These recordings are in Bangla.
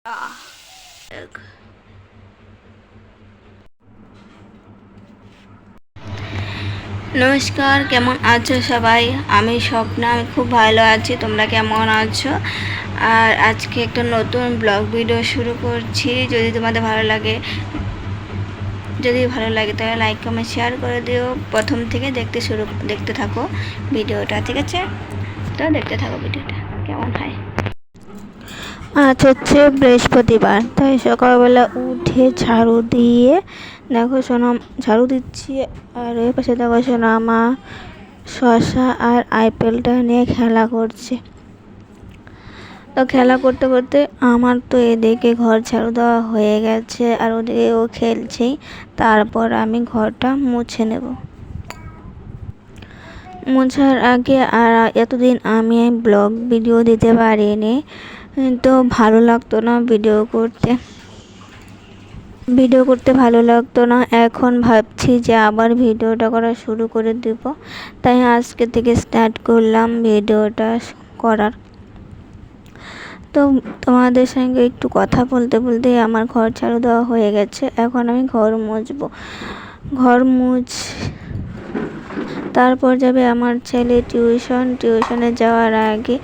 এক। নমস্কার, কেমন আছো সবাই? আমি স্বপ্না, আমি খুব ভালো আছি। তোমরা কেমন আছো? আর আজকে একটা নতুন ব্লগ ভিডিও শুরু করছি। যদি ভালো লাগে তাহলে লাইক কমেন্ট শেয়ার করে দিও। প্রথম থেকে দেখতে থাকো ভিডিওটা, ঠিক আছে? তো দেখতে থাকো ভিডিওটা কেমন হয়। আজ হচ্ছে বৃহস্পতিবার, তাই সকালবেলা উঠে ঝাড়ু দিয়ে দেখো সোনা ঝাড়ু দিচ্ছি। আর ওই পাশে দেখো সোনা মা শশা আর আপেলটা নিয়ে খেলা করছে। তো খেলা করতে করতে আমার তো এদিকে ঘর ঝাড়ু দেওয়া হয়ে গেছে, আর ওদিকে ও খেলছেই। তারপর আমি ঘরটা মুছে নেব। মোছার আগে আর এতদিন আমি ব্লগ ভিডিও দিতে পারিনি, তো ভালো লাগতো না ভিডিও করতে ভালো লাগতো না। এখন ভাবছি যে আবার ভিডিওটা করা শুরু করে দেব, তাই আজকে থেকে স্টার্ট করলাম ভিডিওটা করার। তো তোমাদের সঙ্গে একটু কথা বলতে বলতে আমার ঘর ঝাড়ু দেওয়া হয়ে গেছে। এখন আমি ঘর মুছবো। তারপর যাবে আমার ছেলে টিউশনে যাওয়ার আগে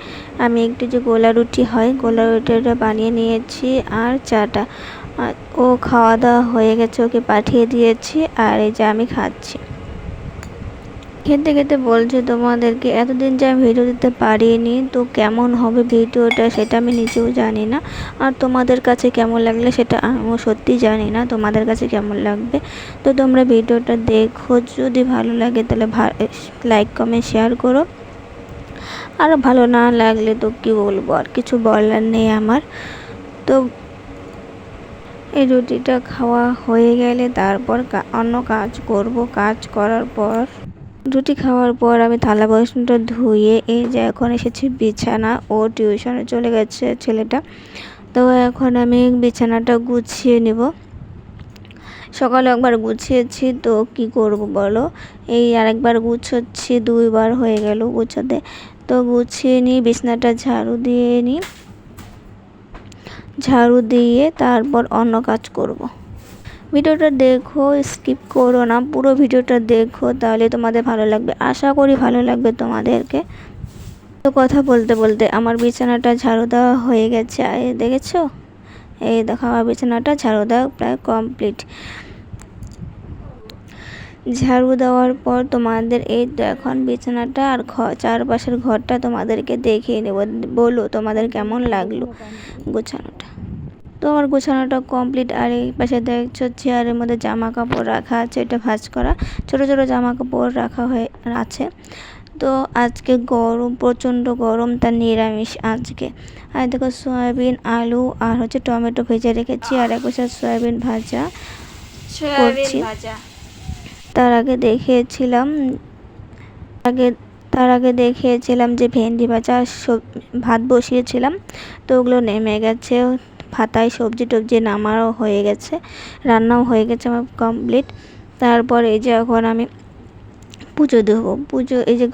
আমি একটু যে গোলা রুটিটা বানিয়ে নিয়েছি আর চাটা। ও খাওয়া দাওয়া হয়ে গেছে, ওকে পাঠিয়ে দিয়েছি। আর এই যে আমি খাচ্ছি। খেতে খেতে বলছে তোমাদেরকে এতদিন যে আমি ভিডিও দিতে পারিনি, তো কেমন হবে ভিডিওটা সেটা আমি নিজেও জানি না। আর তোমাদের কাছে কেমন লাগলে সেটা আমিও সত্যি জানি না তোমাদের কাছে কেমন লাগবে। তো তোমরা ভিডিওটা দেখো, যদি ভালো লাগে তাহলে লাইক কমেন্ট শেয়ার করো। আর ভালো না লাগলে তো কী বলবো, আর কিছু বলার নেই আমার। তো এই রুটিটা খাওয়া হয়ে গেলে তারপর অন্য কাজ করব। কাজ করার পর রুটি খাওয়ার পর আমি থালা বাসনটা ধুয়ে এই যে এখন এসেছি বিছানা। ও টিউশনে চলে গেছে ছেলেটা, তো এখন আমি বিছানাটা গুছিয়ে নেব। সকালে একবার গুছিয়েছি, তো কি করব বলো, এই আরেকবার গুছোচ্ছি, 2বার হয়ে গেল গুছোতে। তো গুছিয়ে নিই, বিছানাটা ঝাড়ু দিয়ে তারপর অন্য কাজ করব। ভিডিওটা দেখো, স্কিপ করো না, পুরো ভিডিওটা দেখো, তাহলে তোমাদের ভালো লাগবে। আশা করি ভালো লাগবে তোমাদেরকে। তো কথা বলতে বলতে আমার বিছানাটা ঝাড়ু দেওয়া হয়ে গেছে। দেখেছো, এই দেখো আমার বিছানাটা ঝাড়ু দেওয়া প্রায় কমপ্লিট। ঝাড়ু দেওয়ার পর তোমাদের এই তো এখন বিছানাটা আর চারপাশের ঘরটা তোমাদেরকে দেখিয়ে নেব। বলো তোমাদের কেমন লাগলো গোছানোটা। তো আমার গোছানোটা কমপ্লিট। আর এই পাশে দেখছো চেয়ারের মধ্যে জামা কাপড় রাখা আছে, এটা ভাঁজ করা ছোটো ছোটো জামা কাপড় রাখা হয়ে আছে। তো আজকে গরম, প্রচণ্ড গরম, তার নিরামিষ আজকে। আর দেখো সয়াবিন, আলু আর হচ্ছে টমেটো ভেজে রেখেছি, আর এক পাশে সয়াবিন ভাজা করছি। তার আগে দেখিয়েছিলাম যে ভেন্ডি ভাজা ভাত বসিয়েছিলাম, তো ওগুলো নেমে গেছে। পাতায় সবজি টবজি নামারও হয়ে গেছে, রান্নাও হয়ে গেছে আমার কমপ্লিট। তারপর এই যে এখন আমি পুজো দেবো। এই যে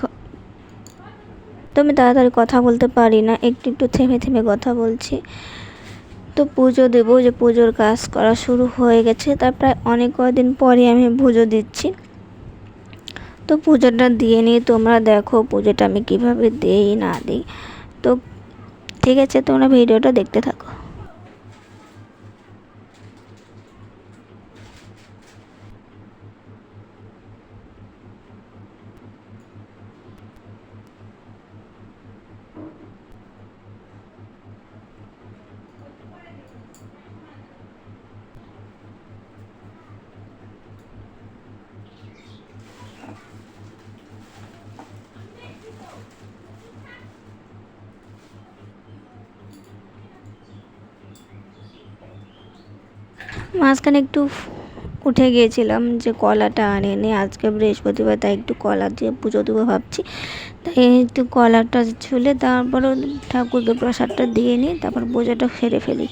তো আমি তাড়াতাড়ি কথা বলতে পারি না, একটু একটু থেমে থেমে কথা বলছি। তো পুজো দেবো, যে পুজোর কাজ করা শুরু হয়ে গেছে, তার প্রায় অনেক কদিন পরে আমি পুজো দিচ্ছি। তো পুজোটা দিয়ে নিই, তোমরা দেখো পুজোটা আমি কিভাবে দিই না দিই। তো ঠিক আছে, তোমরা ভিডিওটা দেখতে থাকো। মাঝখানে একটু উঠে গিয়েছিলাম যে কলাটা আনিনি, আজকে বৃহস্পতিবার, তাই একটু কলা দিয়ে পুজো দেবো ভাবছি। তাই একটু কলাটা ছুলে তারপরে ঠাকুরকে প্রসাদটা দিয়ে নিই, তারপর পুজোটা সেরে ফেলি।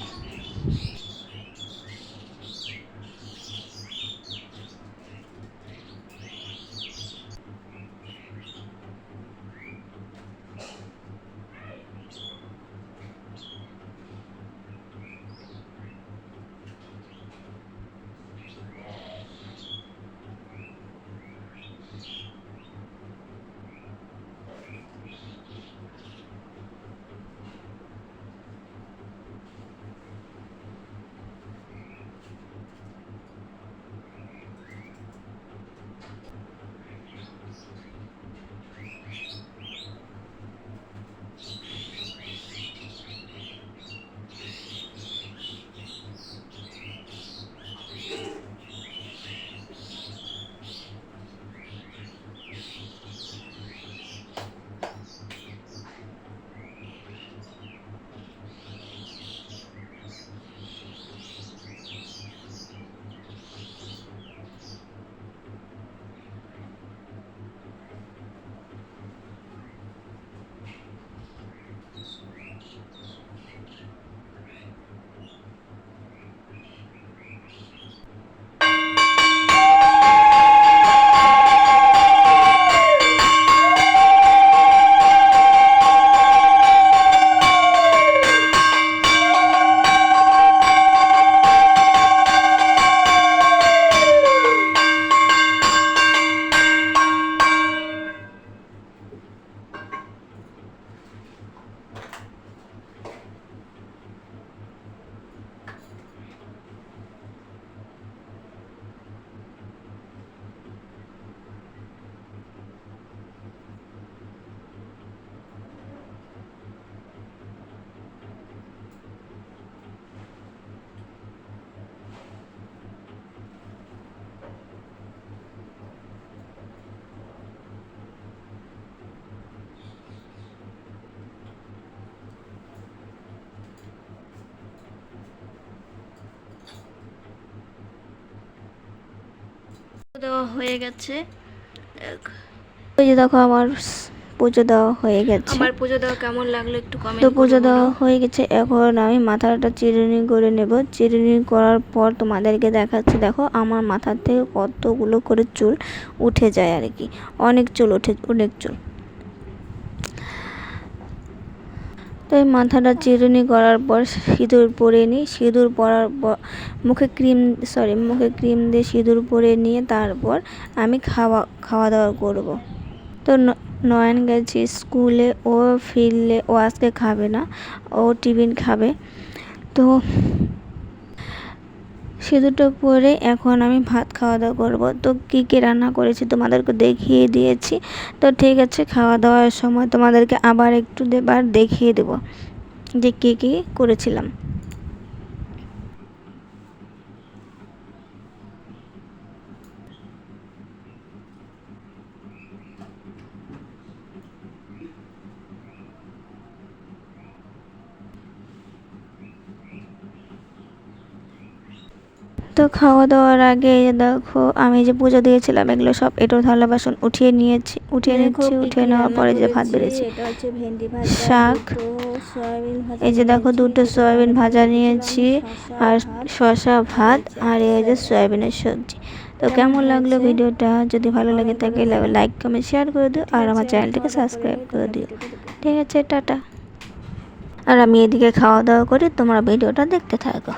দেওয়া হয়ে গেছে। ওই যে দেখো আমার পুজো দেওয়া হয়ে গেছে। আমার পুজো দেওয়া কেমন লাগলো একটু কমেন্ট করো। তো পুজো দেওয়া হয়ে গেছে, এখন আমি মাথাটা চিরুনি করে নেব। চিরুনি করার পর তোমাদেরকে দেখাচ্ছি। দেখো আমার মাথার থেকে কতগুলো করে চুল উঠে যায় আর কি, অনেক চুল ওঠে, অনেক চুল। তো এই মাথাটা চিরুনি করার পর সিঁদুর পরে নিই। সিঁদুর পরার পর মুখে ক্রিম দিয়ে সিঁদুর পরে নিয়ে তারপর আমি খাওয়া দাওয়া করব। তো নয়ন গেছে স্কুলে, ও ফিরলে ও আজকে খাবে না, ও টিফিন খাবে। তো সিঁদুরটা পরে এখন আমি ভাত খাওয়া দাওয়া করবো। তো কী কী রান্না করেছি তোমাদেরকে দেখিয়ে দিয়েছি। তো ঠিক আছে, খাওয়া দাওয়ার সময় তোমাদেরকে আবার একটু দেখিয়ে দেবো যে কী কী করেছিলাম। তো খাওয়া দাওয়ার আগে দেখো আমি যে পুজো দিয়েছিলাম এগুলো সব এঁটো থালা বাসন উঠিয়ে নিচ্ছি। উঠিয়ে নেওয়ার পরে যে ভাত বেড়েছি, শাক, এই যে দেখো দুটো সয়াবিন ভাজা নিয়েছি, আর শসা ভাত, আর এই যে সয়াবিনের সবজি। তো কেমন লাগলো ভিডিওটা? যদি ভালো লাগে তাকে লাইক কমেন্ট শেয়ার করে দিও, আর আমার চ্যানেলটিকে সাবস্ক্রাইব করে দিও। ঠিক আছে, টাটা। আর আমি এদিকে খাওয়া দাওয়া করি, তোমরা ভিডিওটা দেখতে থাকো।